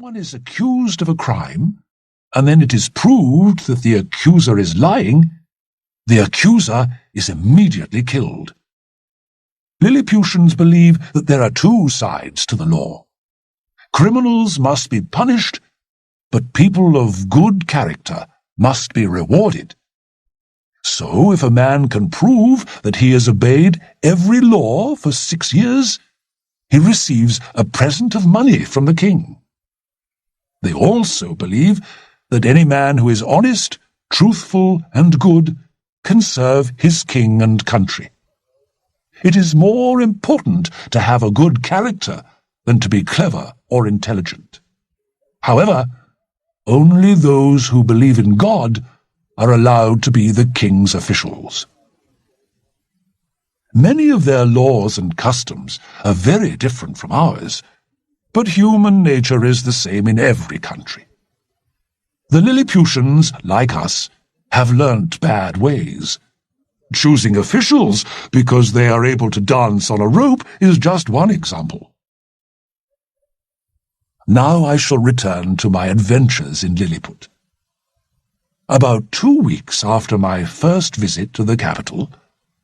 someone is accused of a crime, and then it is proved that the accuser is lying, the accuser is immediately killed. Lilliputians believe that there are two sides to the law. Criminals must be punished, but people of good character must be rewarded. So if a man can prove that he has obeyed every law for 6 years, he receives a present of money from the king. They also believe that any man who is honest, truthful, and good can serve his king and country. It is more important to have a good character than to be clever or intelligent. However, only those who believe in God are allowed to be the king's officials. Many of their laws and customs are very different from ours, but human nature is the same in every country. The Lilliputians, like us, have learnt bad ways. Choosing officials because they are able to dance on a rope is just one example. Now I shall return to my adventures in Lilliput. About 2 weeks after my first visit to the capital,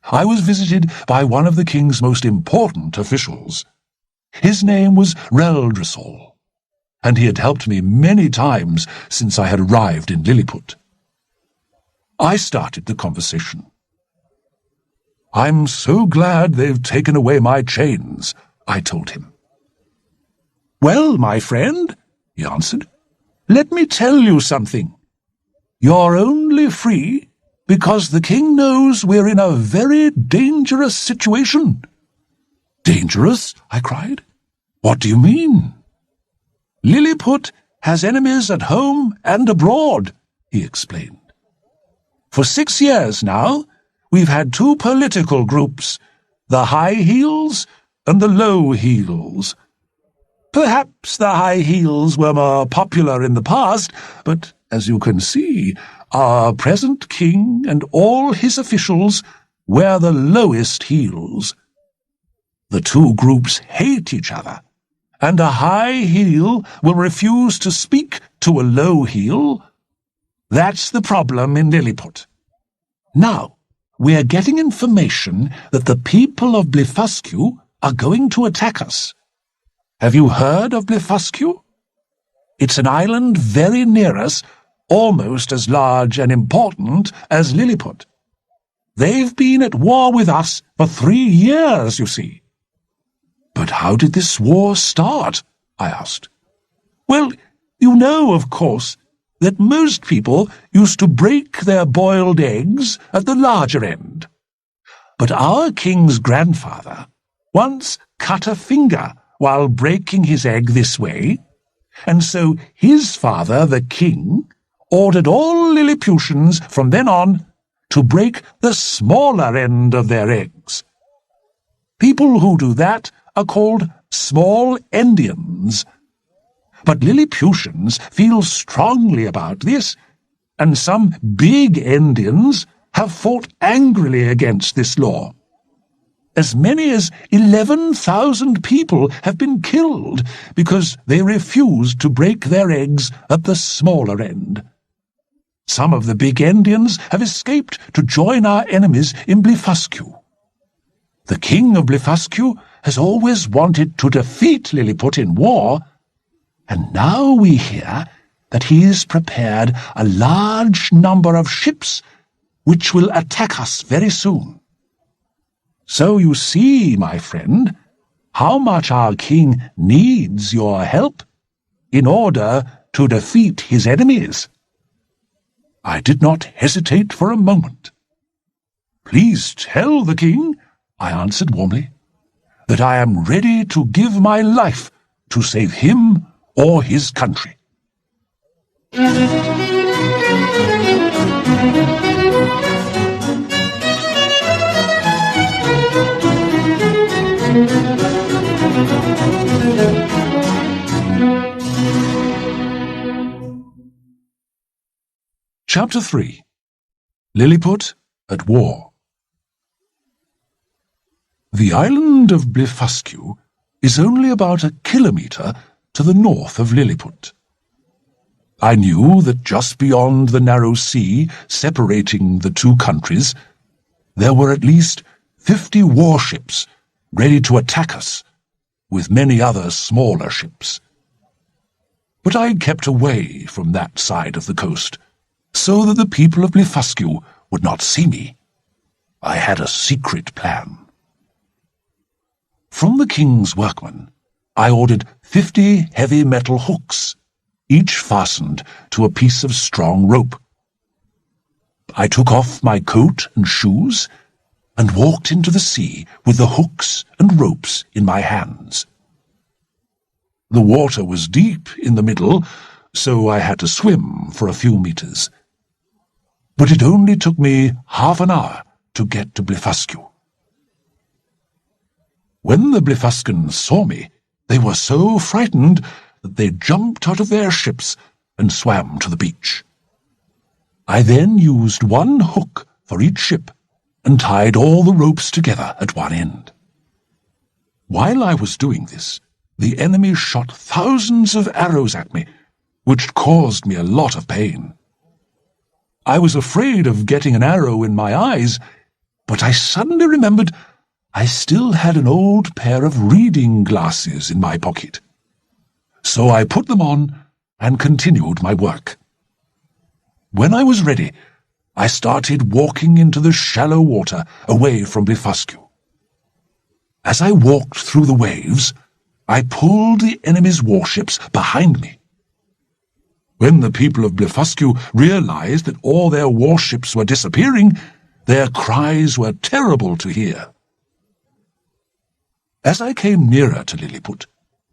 I was visited by one of the king's most important officials. His name was Reldresol, and he had helped me many times since I had arrived in Lilliput. I started the conversation. "I'm so glad they've taken away my chains," I told him. "Well, my friend," he answered, "let me tell you something. You're only free because the king knows we're in a very dangerous situation." "Dangerous?" I cried. "What do you mean?" "Lilliput has enemies at home and abroad," he explained. "For 6 years now, we've had two political groups, the High Heels and the Low Heels. Perhaps the High Heels were more popular in the past, but, as you can see, our present king and all his officials wear the lowest heels. The two groups hate each other, and a high heel will refuse to speak to a low heel. That's the problem in Lilliput. Now, we're getting information that the people of Blefuscu are going to attack us. Have you heard of Blefuscu? It's an island very near us, almost as large and important as Lilliput. They've been at war with us for 3 years, you see." "But how did this war start?" I asked. "Well, you know, of course, that most people used to break their boiled eggs at the larger end. But our king's grandfather once cut a finger while breaking his egg this way, and so his father, the king, ordered all Lilliputians from then on to break the smaller end of their eggs. People who do that are called small endians. But Lilliputians feel strongly about this, and some big endians have fought angrily against this law. As many as 11,000 people have been killed because they refused to break their eggs at the smaller end. Some of the big endians have escaped to join our enemies in Blefuscu. The king of Blefuscu has always wanted to defeat Lilliput in war, and now we hear that he has prepared a large number of ships which will attack us very soon. So you see, my friend, how much our king needs your help in order to defeat his enemies." I did not hesitate for a moment. "Please tell the king," I answered warmly, "that I am ready to give my life to save him or his country." Chapter 3. Lilliput at War. The island of Blefuscu is only about 1 kilometre to the north of Lilliput. I knew that just beyond the narrow sea separating the two countries, there were at least 50 warships ready to attack us, with many other smaller ships. But I kept away from that side of the coast, so that the people of Blefuscu would not see me. I had a secret plan. From the king's workmen, I ordered 50 heavy metal hooks, each fastened to a piece of strong rope. I took off my coat and shoes and walked into the sea with the hooks and ropes in my hands. The water was deep in the middle, so I had to swim for a few meters. But it only took me half an hour to get to Blefuscu. When the Blefuscans saw me, they were so frightened that they jumped out of their ships and swam to the beach. I then used one hook for each ship and tied all the ropes together at one end. While I was doing this, the enemy shot thousands of arrows at me, which caused me a lot of pain. I was afraid of getting an arrow in my eyes, but I suddenly remembered I still had an old pair of reading glasses in my pocket. So I put them on and continued my work. When I was ready, I started walking into the shallow water away from Blefuscu. As I walked through the waves, I pulled the enemy's warships behind me. When the people of Blefuscu realized that all their warships were disappearing, their cries were terrible to hear. As I came nearer to Lilliput,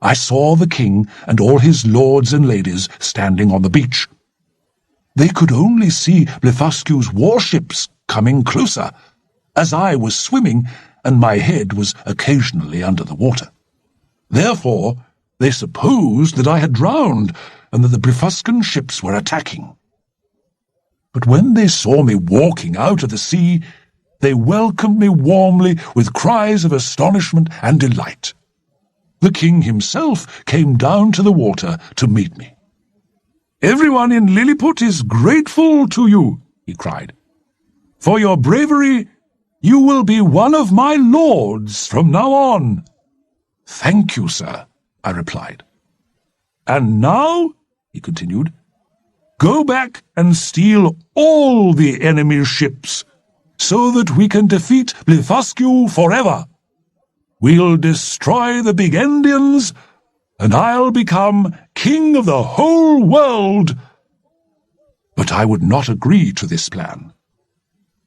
I saw the king and all his lords and ladies standing on the beach. They could only see Blefuscu's warships coming closer, as I was swimming and my head was occasionally under the water. Therefore, they supposed that I had drowned and that the Blefuscan ships were attacking. But when they saw me walking out of the sea, they welcomed me warmly with cries of astonishment and delight. The king himself came down to the water to meet me. "Everyone in Lilliput is grateful to you," he cried. "For your bravery, you will be one of my lords from now on." "Thank you, sir," I replied. "And now," he continued, "go back and steal all the enemy's ships, so that we can defeat Blefuscu forever. We'll destroy the big Indians, and I'll become king of the whole world." But I would not agree to this plan.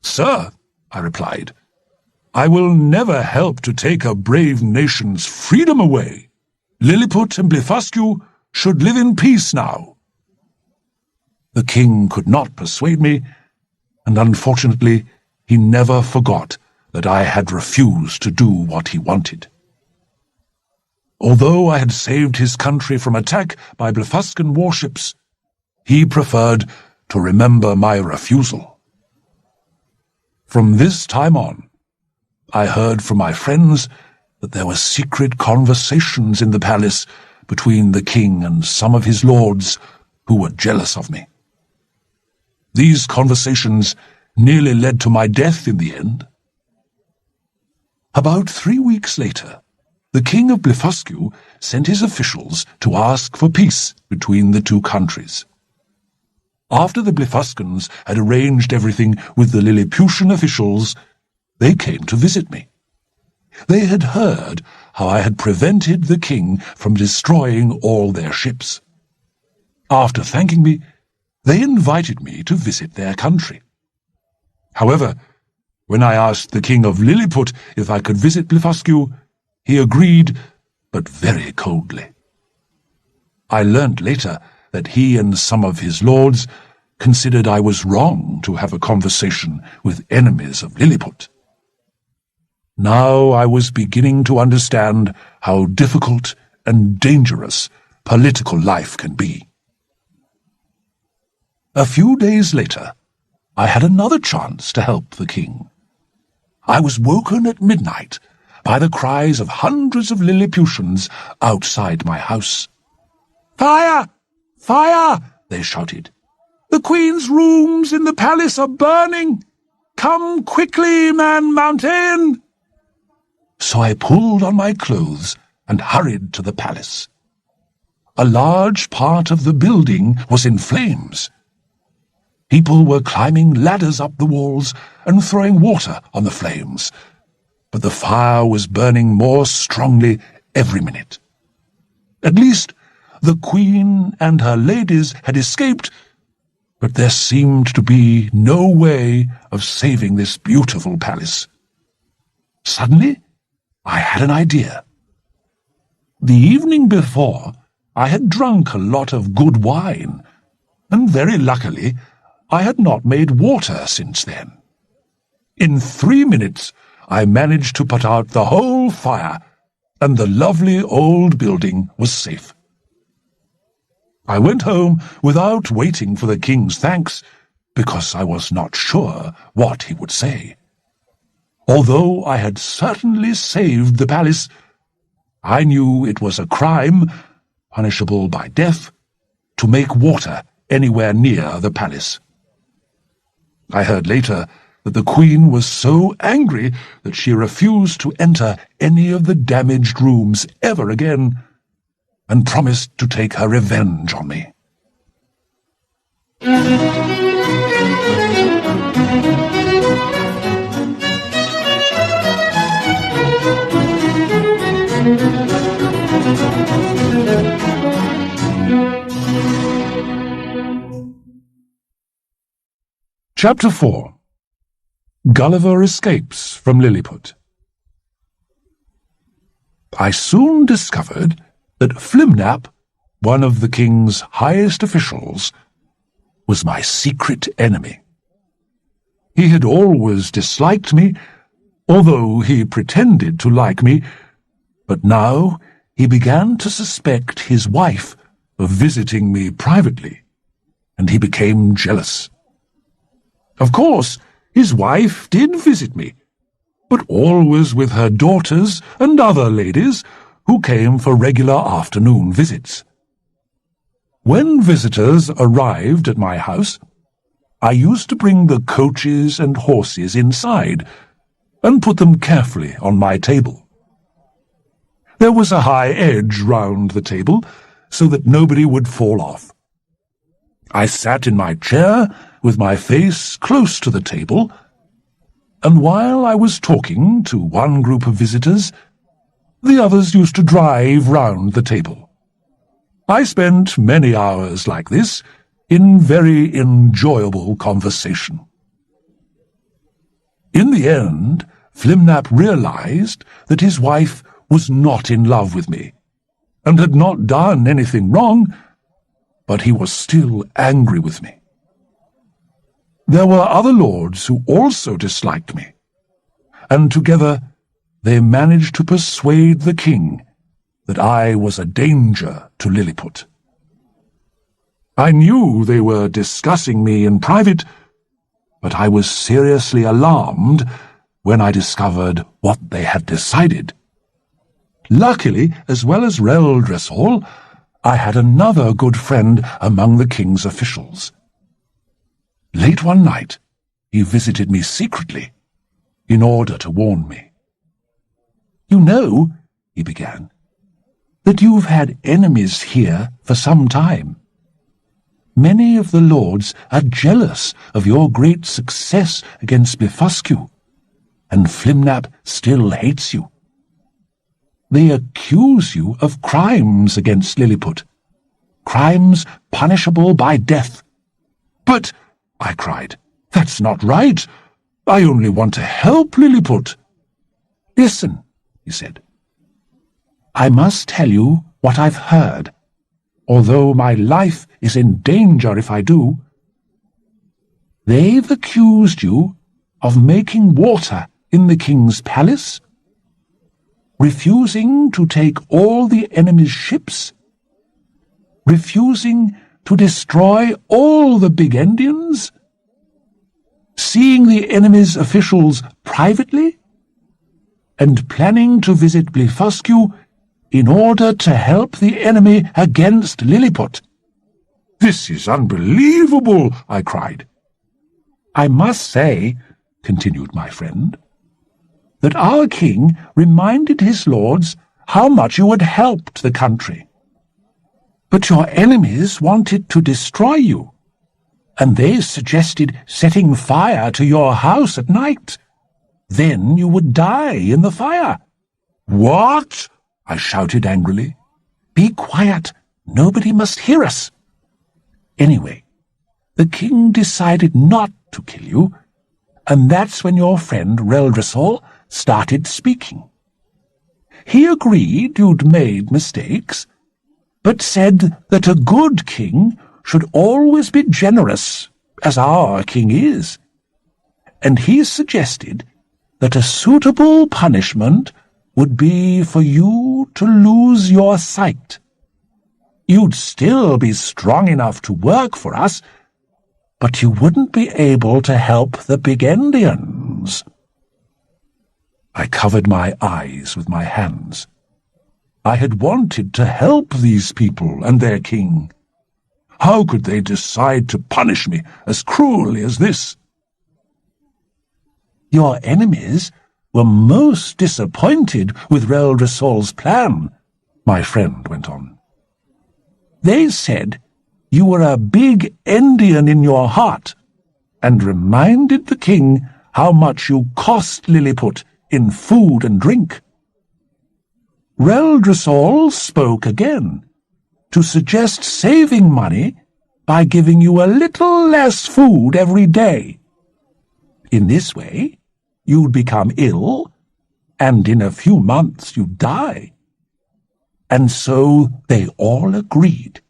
"Sir," I replied, "I will never help to take a brave nation's freedom away. Lilliput and Blefuscu should live in peace now." The king could not persuade me, and unfortunately he never forgot that I had refused to do what he wanted. Although I had saved his country from attack by Blefuscan warships, he preferred to remember my refusal. From this time on, I heard from my friends that there were secret conversations in the palace between the king and some of his lords who were jealous of me. These conversations nearly led to my death in the end. About 3 weeks later, the king of Blefuscu sent his officials to ask for peace between the two countries. After the Blefuscans had arranged everything with the Lilliputian officials, they came to visit me. They had heard how I had prevented the king from destroying all their ships. After thanking me, they invited me to visit their country. However, when I asked the king of Lilliput if I could visit Blefuscu, he agreed, but very coldly. I learnt later that he and some of his lords considered I was wrong to have a conversation with enemies of Lilliput. Now I was beginning to understand how difficult and dangerous political life can be. A few days later, I had another chance to help the king. I was woken at midnight by the cries of hundreds of Lilliputians outside my house. "Fire! Fire!" they shouted. "The Queen's rooms in the palace are burning! Come quickly, Man Mountain!" So I pulled on my clothes and hurried to the palace. A large part of the building was in flames. People were climbing ladders up the walls and throwing water on the flames, but the fire was burning more strongly every minute. At least the Queen and her ladies had escaped, but there seemed to be no way of saving this beautiful palace. Suddenly, I had an idea. The evening before, I had drunk a lot of good wine, and very luckily, I had not made water since then. In 3 minutes, I managed to put out the whole fire, and the lovely old building was safe. I went home without waiting for the king's thanks, because I was not sure what he would say. Although I had certainly saved the palace, I knew it was a crime, punishable by death, to make water anywhere near the palace. I heard later that the Queen was so angry that she refused to enter any of the damaged rooms ever again, and promised to take her revenge on me. Chapter 4. Gulliver Escapes from Lilliput. I soon discovered that Flimnap, one of the king's highest officials, was my secret enemy. He had always disliked me, although he pretended to like me, but now he began to suspect his wife of visiting me privately, and he became jealous. Of course, his wife did visit me, but always with her daughters and other ladies who came for regular afternoon visits. When visitors arrived at my house, I used to bring the coaches and horses inside and put them carefully on my table. There was a high edge round the table so that nobody would fall off. I sat in my chair with my face close to the table, and while I was talking to one group of visitors, the others used to drive round the table. I spent many hours like this in very enjoyable conversation. In the end, Flimnap realized that his wife was not in love with me, and had not done anything wrong, but he was still angry with me. There were other lords who also disliked me, and together they managed to persuade the king that I was a danger to Lilliput. I knew they were discussing me in private, but I was seriously alarmed when I discovered what they had decided. Luckily, as well as Reldresal, I had another good friend among the king's officials. Late one night, he visited me secretly, in order to warn me. "You know," he began, "that you've had enemies here for some time. Many of the lords are jealous of your great success against Blefuscu, and Flimnap still hates you. They accuse you of crimes against Lilliput, crimes punishable by death." "But," I cried, "that's not right. I only want to help Lilliput." "Listen," he said. "I must tell you what I've heard, although my life is in danger if I do. They've accused you of making water in the king's palace, refusing to take all the enemy's ships, refusing to destroy all the big Indians, seeing the enemy's officials privately, and planning to visit Blefuscu in order to help the enemy against Lilliput." "This is unbelievable," I cried. "I must say," continued my friend, "that our king reminded his lords how much you had helped the country. But your enemies wanted to destroy you, and they suggested setting fire to your house at night. Then you would die in the fire." "What?" I shouted angrily. "Be quiet. Nobody must hear us. Anyway, the king decided not to kill you, and that's when your friend Reldresol started speaking. He agreed you'd made mistakes, but said that a good king should always be generous, as our king is. And he suggested that a suitable punishment would be for you to lose your sight. You'd still be strong enough to work for us, but you wouldn't be able to help the Big Endians." I covered my eyes with my hands. I had wanted to help these people and their king. How could they decide to punish me as cruelly as this? "Your enemies were most disappointed with Reldresol's plan," my friend went on. "They said you were a Big Endian in your heart, and reminded the king how much you cost Lilliput in food and drink. Reldresol spoke again, to suggest saving money by giving you a little less food every day. In this way, you'd become ill, and in a few months you'd die. And so they all agreed.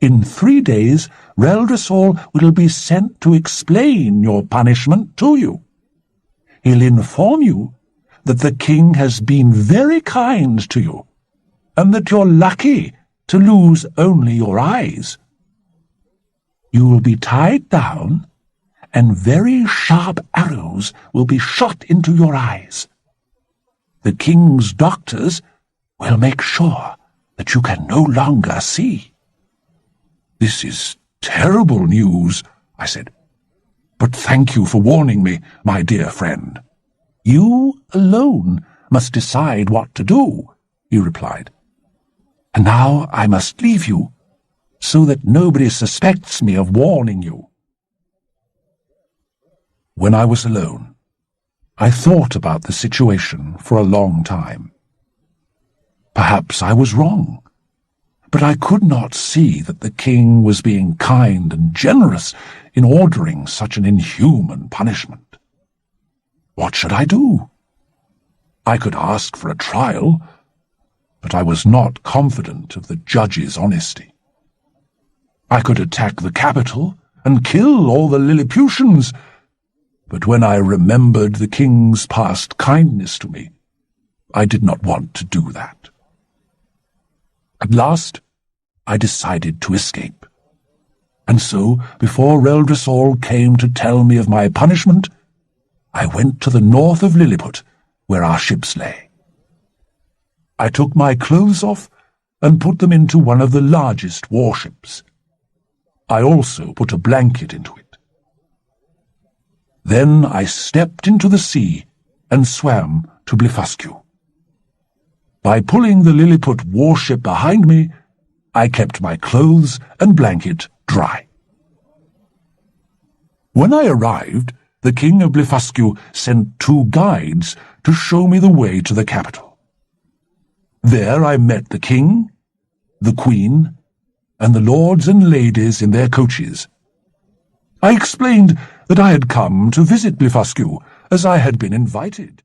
In 3 days, Reldresol will be sent to explain your punishment to you. He'll inform you that the king has been very kind to you, and that you're lucky to lose only your eyes. You will be tied down, and very sharp arrows will be shot into your eyes. The king's doctors will make sure that you can no longer see." "This is terrible news," I said. "But thank you for warning me, my dear friend." "You alone must decide what to do," he replied. "And now I must leave you, so that nobody suspects me of warning you." When I was alone, I thought about the situation for a long time. Perhaps I was wrong, but I could not see that the king was being kind and generous in ordering such an inhuman punishment. What should I do? I could ask for a trial, but I was not confident of the judge's honesty. I could attack the capital and kill all the Lilliputians, but when I remembered the king's past kindness to me, I did not want to do that. At last, I decided to escape. And so, before Reldresol came to tell me of my punishment, I went to the north of Lilliput, where our ships lay. I took my clothes off and put them into one of the largest warships. I also put a blanket into it. Then I stepped into the sea and swam to Blefuscu. By pulling the Lilliput warship behind me, I kept my clothes and blanket dry. When I arrived, the king of Blefuscu sent 2 guides to show me the way to the capital. There I met the king, the queen, and the lords and ladies in their coaches. I explained that I had come to visit Blefuscu, as I had been invited.